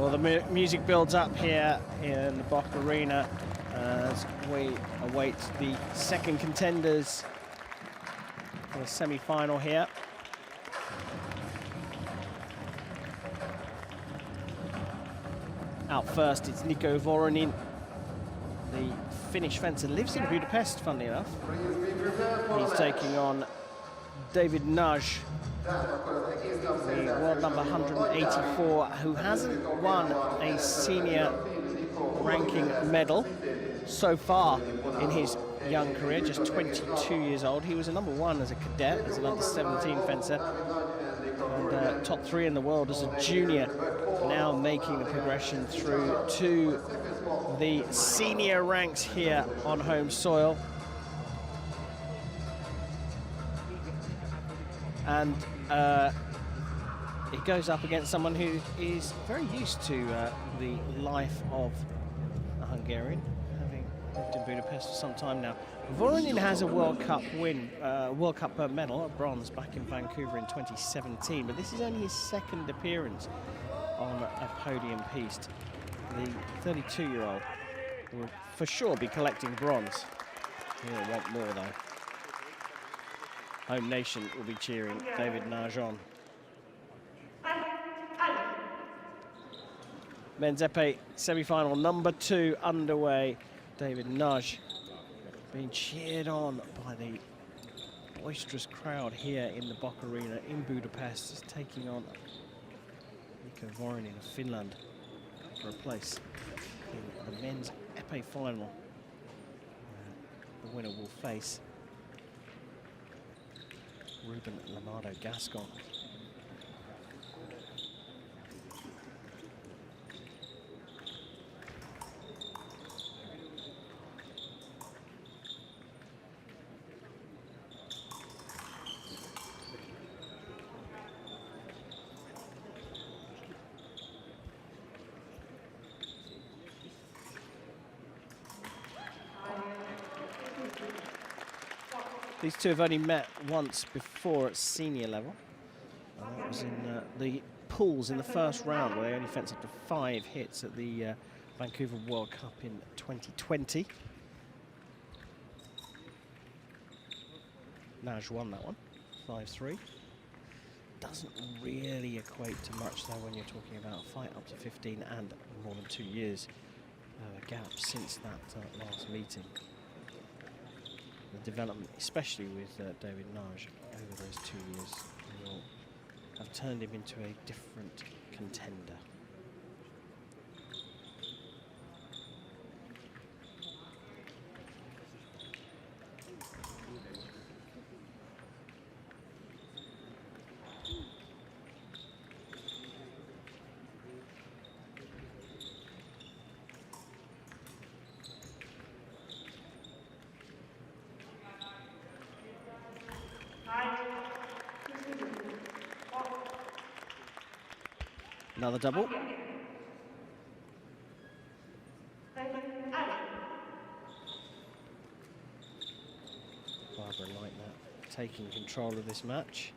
Well, the music builds up here in the Bock Arena as we await the second contenders for the semi-final here. Out first, it's Niko Vuorinen, the Finnish fencer, lives in Budapest, funnily enough. He's taking on David Nagy, the world number 184, who hasn't won a senior ranking medal so far in his young career, just 22 years old. He was a number one as a cadet, as an under-17 fencer, and top 3 in the world as a junior, now making the progression through to the senior ranks here on home soil. And it goes up against someone who is very used to the life of a Hungarian, having lived in Budapest for some time now. Vuorinen has a World Cup win, World Cup medal, a bronze, back in Vancouver in 2017, but this is only his second appearance on a podium piste. The 32-year-old will for sure be collecting bronze. He'll want more though. Home nation will be cheering David Nagy on. Men's epee semi-final number 2 underway. David Nagy being cheered on by the boisterous crowd here in the Bock Arena in Budapest. Is taking on Niko Vuorinen of Finland for a place in the men's epee final. The winner will face Ruben Lamado Gascon. These two have only met once before at senior level. That was in the pools in the first round, where they only fenced up to 5 hits at the Vancouver World Cup in 2020. Nagy won that one, 5-3. Doesn't really equate to much though when you're talking about a fight up to 15 and more than 2 years gap since that last meeting. The development, especially with David Nagy over those 2 years, will have turned him into a different contender. Another double. Barbara Leitner taking control of this match.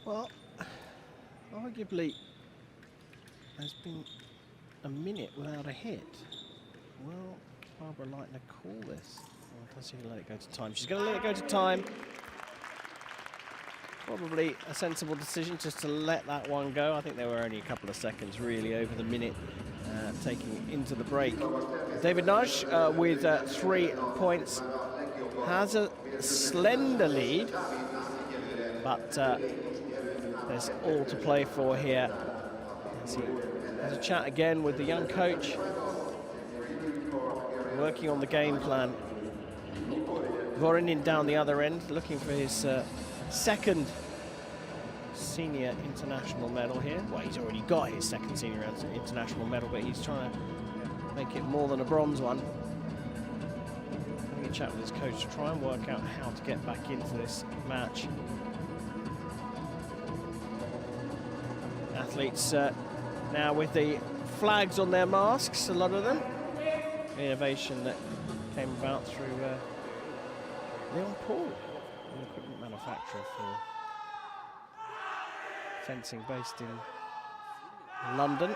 Well, arguably, there's been a minute without a hit Will Barbara Leitner call this? Or does she let it go to time? She's going to let it go to time. Probably a sensible decision just to let that one go. I think there were only a couple of seconds really over the minute taking it into the break. David Nagy with 3 points has a slender lead, but there's all to play for here. As he has a chat again with the young coach, working on the game plan. Vuorinen down the other end, looking for his second senior international medal here. Well, he's already got his second senior international medal, but he's trying to make it more than a bronze one. Having a chat with his coach to try and work out how to get back into this match. Athletes now with the flags on their masks, a lot of them. Innovation that came about through Leon Paul, an equipment manufacturer for fencing based in London,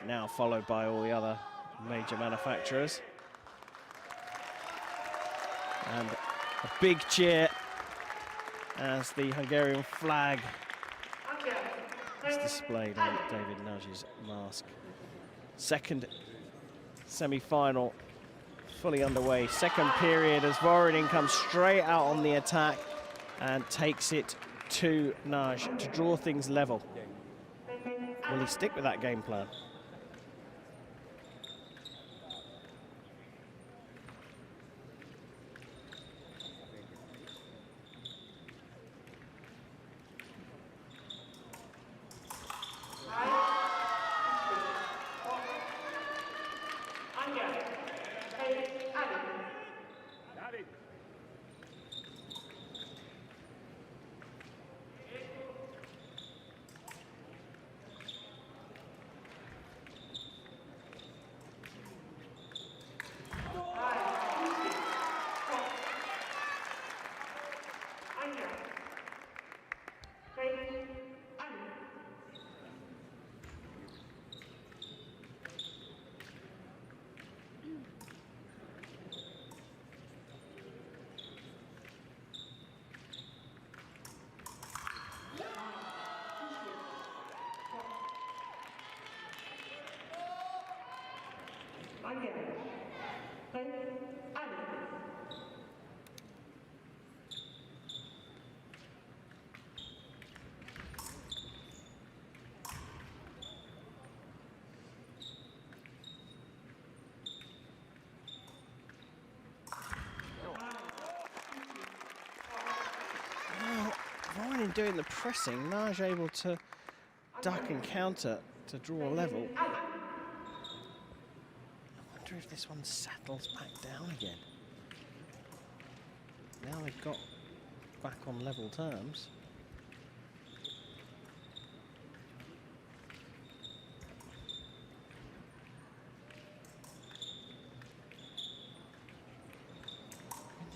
now followed by all the other major manufacturers. And a big cheer as the Hungarian flag is displayed on David Nagy's mask. Second semi-final fully underway. Second period as Vuorinen comes straight out on the attack and takes it to Nagy to draw things level. Will he stick with that game plan? Vuorinen doing the pressing, Nagy able to duck and counter to draw a level. I wonder if this one settles back down again. Now they've got back on level terms.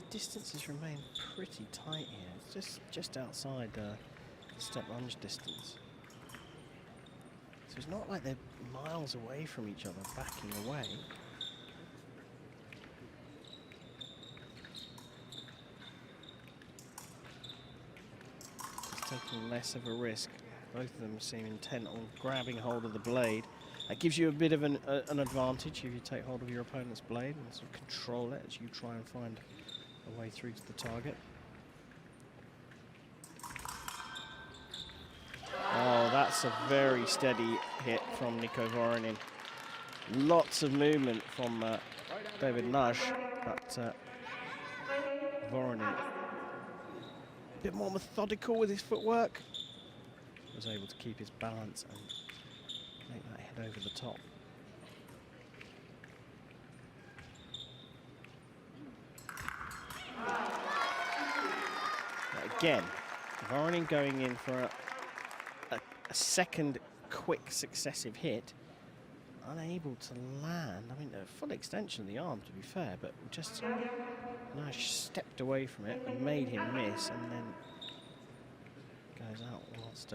Distances remain pretty tight here. It's just outside step lunge distance. So it's not like they're miles away from each other, backing away. Just taking less of a risk. Both of them seem intent on grabbing hold of the blade. That gives you a bit of an advantage if you take hold of your opponent's blade and sort of control it as you try and find a way through to the target. Oh, that's a very steady hit from Niko Vuorinen. Lots of movement from David Nagy, but Vuorinen a bit more methodical with his footwork. Was able to keep his balance and make that hit over the top. Again, Vuorinen going in for a second quick successive hit, unable to land. I mean, a full extension of the arm, to be fair, but just Nagy stepped away from it and made him miss, and then goes out whilst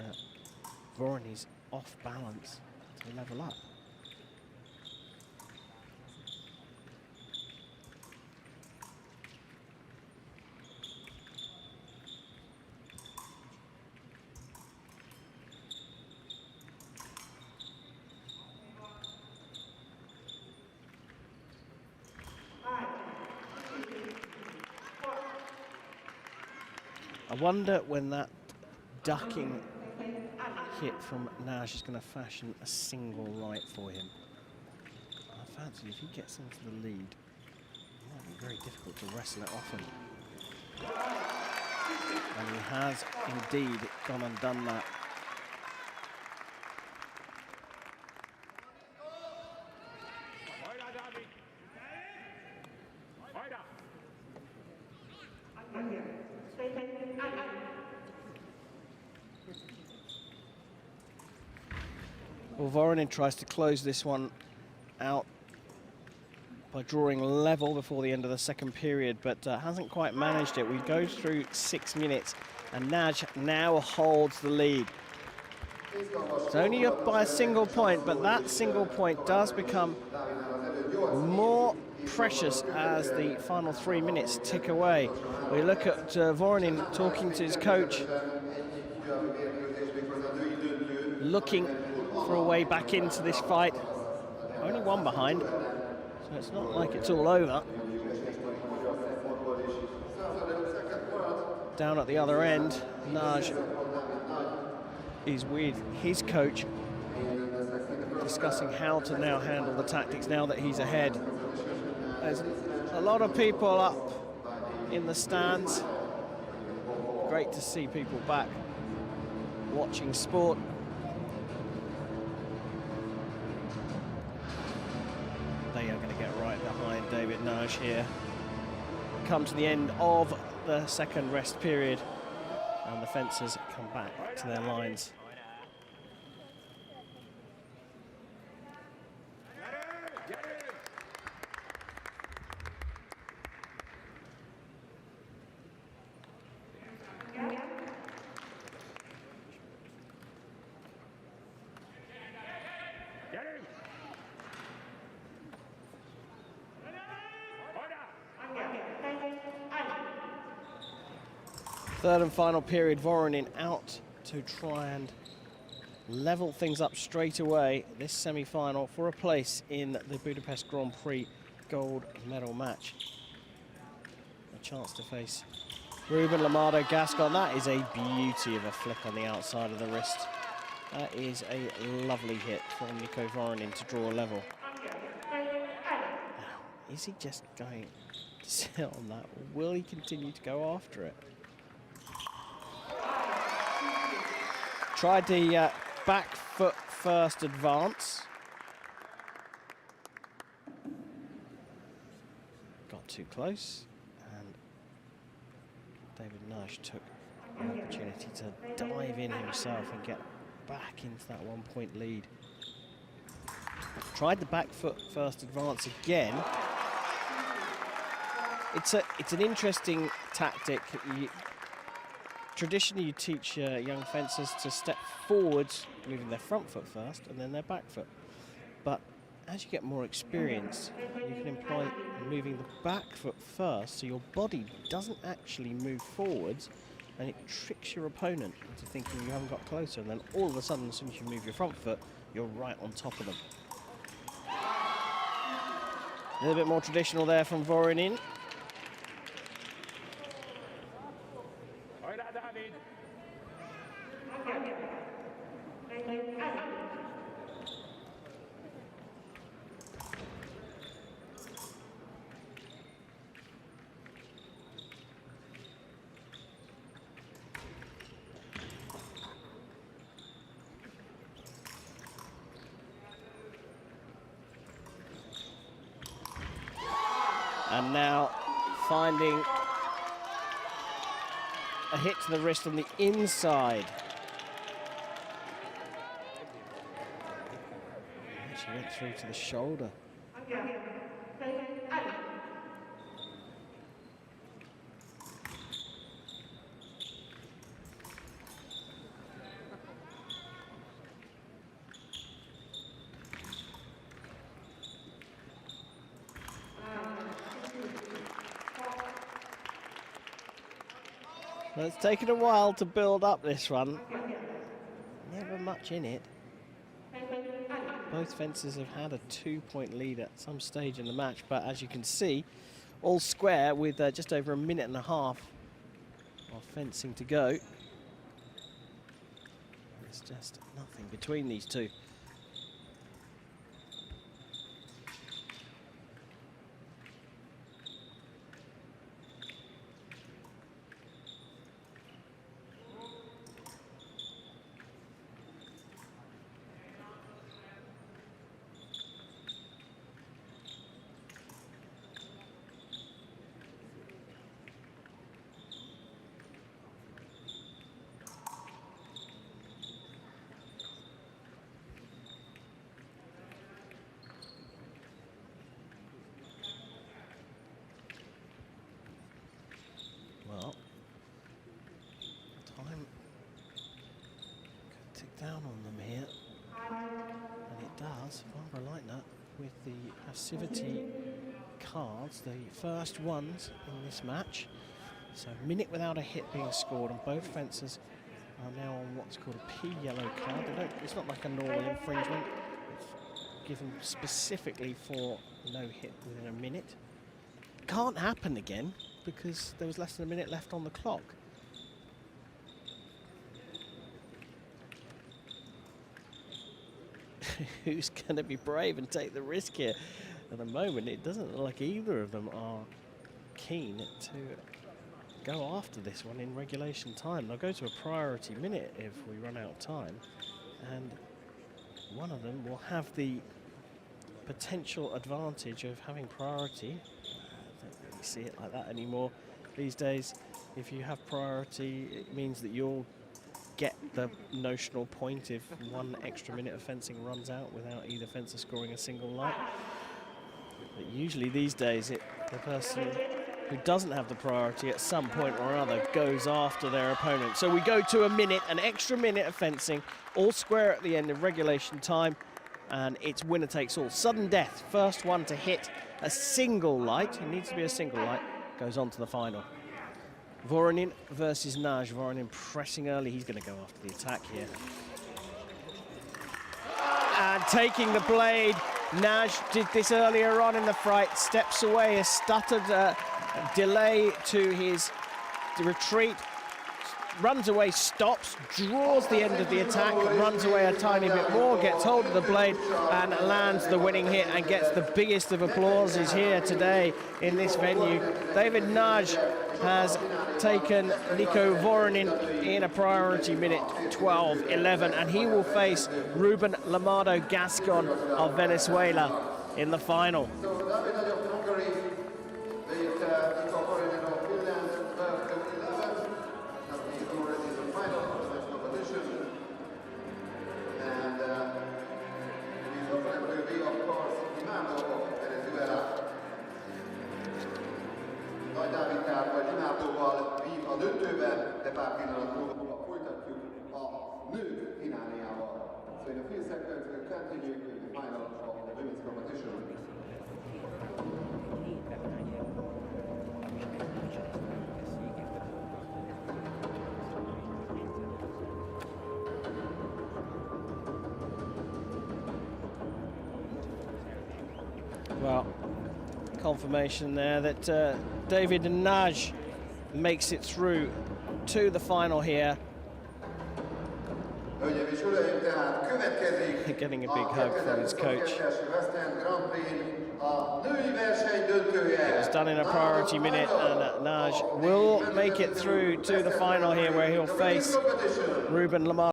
Vuorinin's off balance to level up. I wonder when that ducking hit from Nagy is going to fashion a single right for him. I fancy if he gets into the lead, it might be very difficult to wrestle it off him. And he has indeed gone and done that. Well, Vuorinen tries to close this one out by drawing level before the end of the second period, but hasn't quite managed it. We go through 6 minutes, and Nagy now holds the lead. It's only up by a single point, but that single point does become more precious as the final 3 minutes tick away. We look at Vuorinen talking to his coach, looking for a way back into this fight. Only one behind, so it's not like it's all over. Down at the other end, Nagy is with his coach, discussing how to now handle the tactics now that he's ahead. There's a lot of people up in the stands. Great to see people back watching sport. They are going to get right behind David Nagy here. Come to the end of the second rest period, and the fencers come back to their lines. Third and final period, Vuorinen out to try and level things up straight away. This semi-final for a place in the Budapest Grand Prix gold medal match. A chance to face Ruben Lamado Gascon. That is a beauty of a flick on the outside of the wrist. That is a lovely hit from Niko Vuorinen to draw a level. Now, is he just going to sit on that, or will he continue to go after it? Tried the back foot first advance. Got too close, and David Nagy took the opportunity to dive in himself and get back into that 1 point lead. Tried the back foot first advance again. It's an interesting tactic. Traditionally, you teach young fencers to step forwards, moving their front foot first and then their back foot. But as you get more experience, you can employ moving the back foot first, so your body doesn't actually move forwards, and it tricks your opponent into thinking you haven't got closer, and then all of a sudden, as soon as you move your front foot, you're right on top of them. A little bit more traditional there from Vuorinen. And now finding a hit to the wrist on the inside. Actually went through to the shoulder. Well, it's taken a while to build up this one. Never much in it. Both fencers have had a 2 point lead at some stage in the match, but as you can see, all square with just over a minute and a half of fencing to go. There's just nothing between these two. Well, time could tick down on them here, and it does. Barbara Leitner with the passivity cards, the first ones in this match. So a minute without a hit being scored, and both fencers are now on what's called a P yellow card. It's not like a normal infringement. It's given specifically for no hit within a minute. Can't happen again, because there was less than a minute left on the clock. Who's going to be brave and take the risk here? At the moment, it doesn't look like either of them are keen to go after this one in regulation time. They'll go to a priority minute if we run out of time, and one of them will have the potential advantage of having priority. Don't really see it like that anymore these days. If you have priority, it means that you'll get the notional point if 1 extra minute of fencing runs out without either fencer scoring a single light. But usually these days, the person who doesn't have the priority at some point or another goes after their opponent. So we go to a minute, an extra minute of fencing, all square at the end of regulation time, and it's winner takes all. Sudden death, first one to hit a single light, it needs to be a single light, goes on to the final. Vuorinen versus Nagy. Vuorinen pressing early, he's going to go after the attack here. And taking the blade, Nagy did this earlier on in the fight, steps away, a stuttered delay to his retreat, runs away, stops, draws the end of the attack, runs away a tiny bit more, gets hold of the blade and lands the winning hit and gets the biggest of applauses here today in this venue. David Nagy has taken Niko Vuorinen in a priority minute 12:11, and he will face Ruben Lamado Gascon of Venezuela in the final. David Nagy of Hungary beat Niko Vuorinen of Finland 12-11. Now he's already in the final of the match competition. And his opponent will be, of course, Lamado of Venezuela. Nagy Dávidkával vagy Lamádóval vív a döntőben, de pár pillanat múlva folytatjuk a nők fináléjával. So in a few seconds we'll continue with the final of the women's competition. Well, confirmation there that David Nagy makes it through to the final here. Getting a big hug from his coach. It was done in a priority minute, and Nagy will make it through to the final here, where he'll face Ruben Lamado.